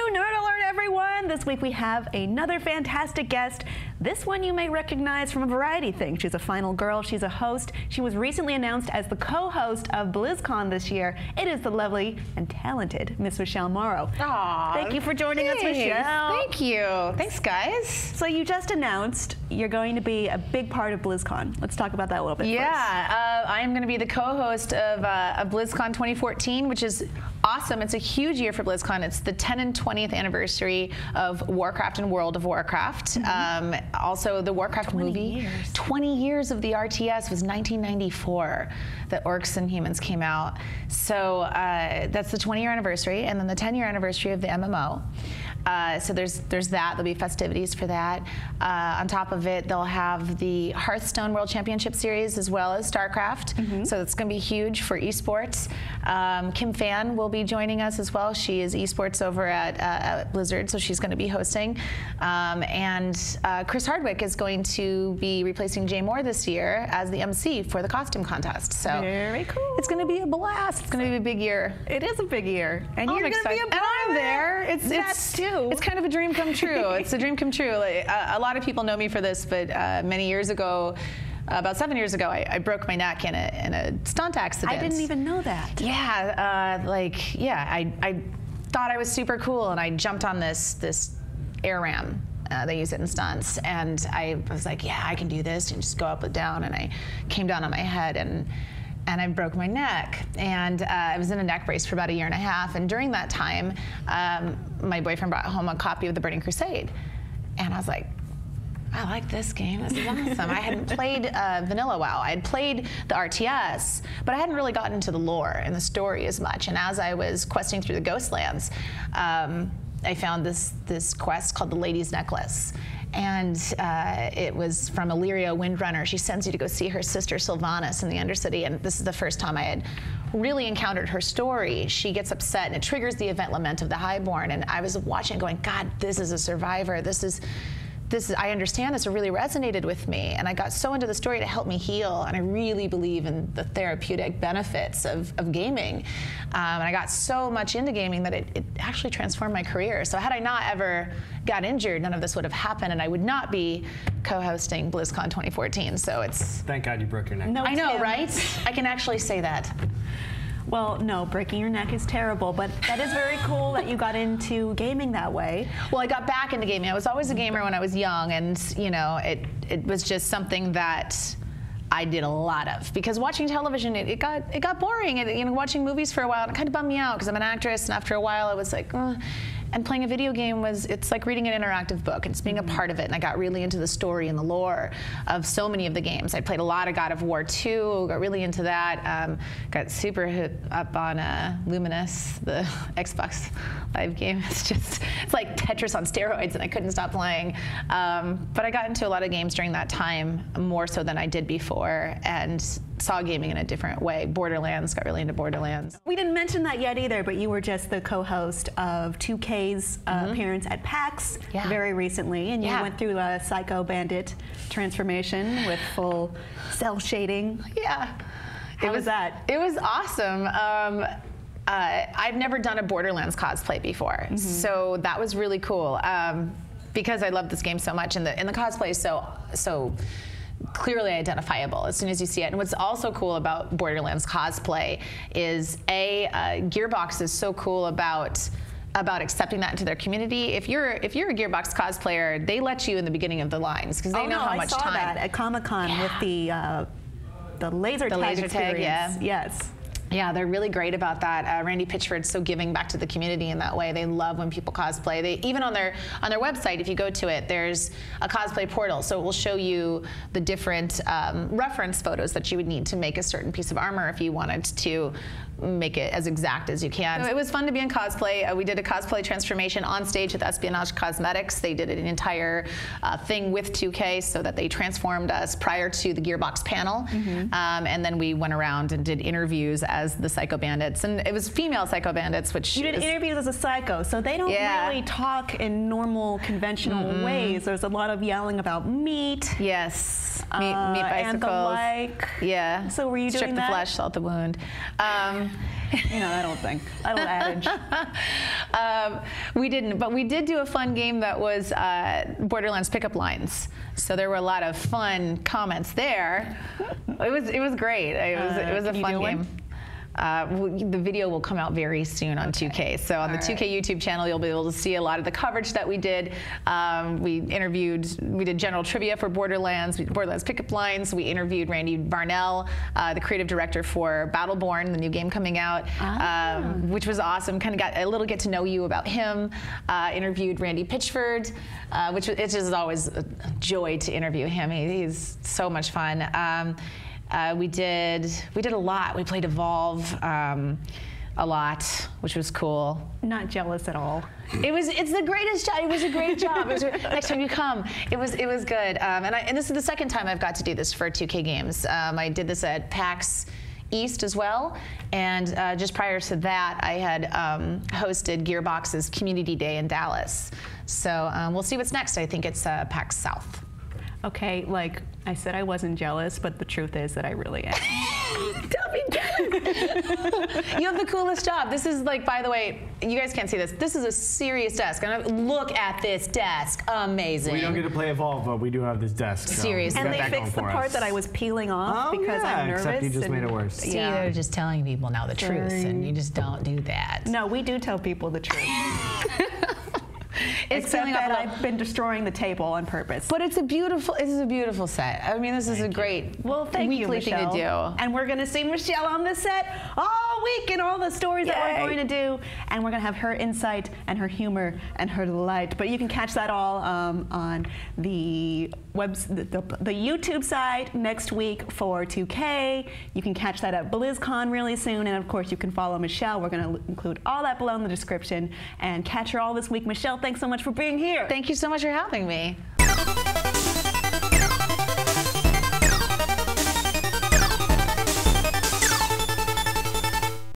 Nerd Alert, everyone! This week we have another fantastic guest. This one you may recognize from a variety of things. She's a final girl, she's a host. She was recently announced as the co-host of BlizzCon this year. It is the lovely and talented Miss Michele Morrow. Aww, thank you for joining us, Michele. Thank you. Thanks, guys. So you just announced you're going to be a big part of BlizzCon. Let's talk about that a little bit first. I am going to be the co-host of BlizzCon 2014, which is awesome. It's a huge year for BlizzCon. It's the 10th and 20th anniversary of Warcraft and World of Warcraft. Also, the Warcraft 20 movie. Years. 20 years of the RTS was 1994 that Orcs and Humans came out. So that's the 20-year anniversary, and then the 10-year anniversary of the MMO. So there's that. There'll be festivities for that. On top of it, they'll have the Hearthstone World Championship Series as well as StarCraft. So it's going to be huge for esports. Kim Fan will be joining us as well. She is esports over at Blizzard, so she's going to be hosting. And Chris Hardwick is going to be replacing Jay Moore this year as the MC for the costume contest. So very cool. It's going to be a blast. It's going to be a big year. It is a big year, and you're going to be a part and I'm of it. there. It's kind of a dream come true. It's a dream come true. Like, a lot of people know me for this, but many years ago, about 7 years ago, I broke my neck in a stunt accident. I didn't even know that. Yeah, I thought I was super cool, and I jumped on this air ram. They use it in stunts, and I was like, yeah, I can do this, and just go up and down, and I came down on my head, and I broke my neck, and I was in a neck brace for about 1.5 years, and during that time, my boyfriend brought home a copy of the Burning Crusade, and I was like, I like this game, this is awesome. I hadn't played Vanilla WoW. I had played the RTS, but I hadn't really gotten into the lore and the story as much, and as I was questing through the Ghostlands, I found this quest called the Lady's Necklace. And it was from Illyria Windrunner. She sends you to go see her sister Sylvanas in the Undercity, and this is the first time I had really encountered her story. She gets upset, and it triggers the event Lament of the Highborn, and I was watching it going, God, this is a survivor. This is, I understand this, it really resonated with me, and I got so into the story to help me heal, and I really believe in the therapeutic benefits of gaming. And I got so much into gaming that it actually transformed my career. So had I not ever got injured, none of this would have happened, and I would not be co-hosting BlizzCon 2014. So it's... Thank God you broke your neck. No, I know, Tim. right? I can actually say that. Well, no, breaking your neck is terrible, but that is very cool that you got into gaming that way. Well, I got back into gaming. I was always a gamer when I was young, and you know, it was just something that I did a lot of, because watching television, it got boring. You know, watching movies for a while, it kind of bummed me out because I'm an actress, and after a while, I was like, and playing a video game it's like reading an interactive book. It's being a part of it, and I got really into the story and the lore of so many of the games. I played a lot of God of War 2, got really into that, got super hit up on Luminous, the Xbox Live game. It's like Tetris on steroids, and I couldn't stop playing. But I got into a lot of games during that time, more so than I did before, and saw gaming in a different way. Borderlands, got really into Borderlands. We didn't mention that yet either, but you were just the co-host of 2K's appearance at PAX very recently, and you went through a Psycho Bandit transformation with full cell shading. Yeah. How was that? It was awesome. I've never done a Borderlands cosplay before, so that was really cool, because I love this game so much, and the cosplay is so clearly identifiable as soon as you see it. And what's also cool about Borderlands cosplay is Gearbox is so cool about accepting that into their community. If you're a Gearbox cosplayer, they let you in the beginning of the lines because they know how much time. I saw that at Comic-Con with the laser tag experience. Yes. Yeah, they're really great about that. Randy Pitchford's so giving back to the community in that way. They love when people cosplay. They even on their website, if you go to it, there's a cosplay portal, so it will show you the different reference photos that you would need to make a certain piece of armor if you wanted to make it as exact as you can. So it was fun to be in cosplay. We did a cosplay transformation on stage with Espionage Cosmetics. They did an entire thing with 2K so that they transformed us prior to the Gearbox panel. And then we went around and did interviews as the Psycho Bandits. And it was female Psycho Bandits, which you did interviews as a psycho, so they don't really talk in normal, conventional ways. There's a lot of yelling about meat. Yes. meat bicycles. And the like. Yeah. So were you doing Strip that? the flesh, salt the wound. You know, that old thing, that old adage. We didn't, but we did do a fun game that was Borderlands pickup lines. So there were a lot of fun comments there. It was great. It was a fun game. The video will come out very soon on 2K. So on the 2K YouTube channel, you'll be able to see a lot of the coverage that we did. We did general trivia for Borderlands, Borderlands pickup lines. We interviewed Randy Barnell, the creative director for Battleborn, the new game coming out, which was awesome. Kind of got a little get to know you about him. Interviewed Randy Pitchford, which it is always a joy to interview him. He's so much fun. We did a lot. We played Evolve a lot, which was cool. Not jealous at all. It's the greatest job. It was a great job. Next time you come, it was good. And this is the second time I've got to do this for 2K Games. I did this at PAX East as well, and just prior to that, I had hosted Gearbox's Community Day in Dallas. So we'll see what's next. I think it's PAX South. Okay, like I said, I wasn't jealous, but the truth is that I really am. Don't be jealous. You have the coolest job. This is like, by the way, you guys can't see this. This is a serious desk. And look at this desk. Amazing. We don't get to play Evolve, but we do have this desk. So seriously. And they fixed the part that I was peeling off because I'm nervous. Except you just made it worse. See, they're just telling people now the truth, and you just don't do that. No, we do tell people the truth. Except that I've been destroying the table on purpose. But it's a beautiful set. I mean, this is a great weekly thing to do. And we're going to see Michele on this set all week and all the stories that we're going to do. And we're going to have her insight and her humor and her delight. But you can catch that all on the YouTube side next week for 2K. You can catch that at BlizzCon really soon. And of course, you can follow Michele. We're going to include all that below in the description and catch her all this week. Michele, thanks so much for being here. Thank you so much for having me.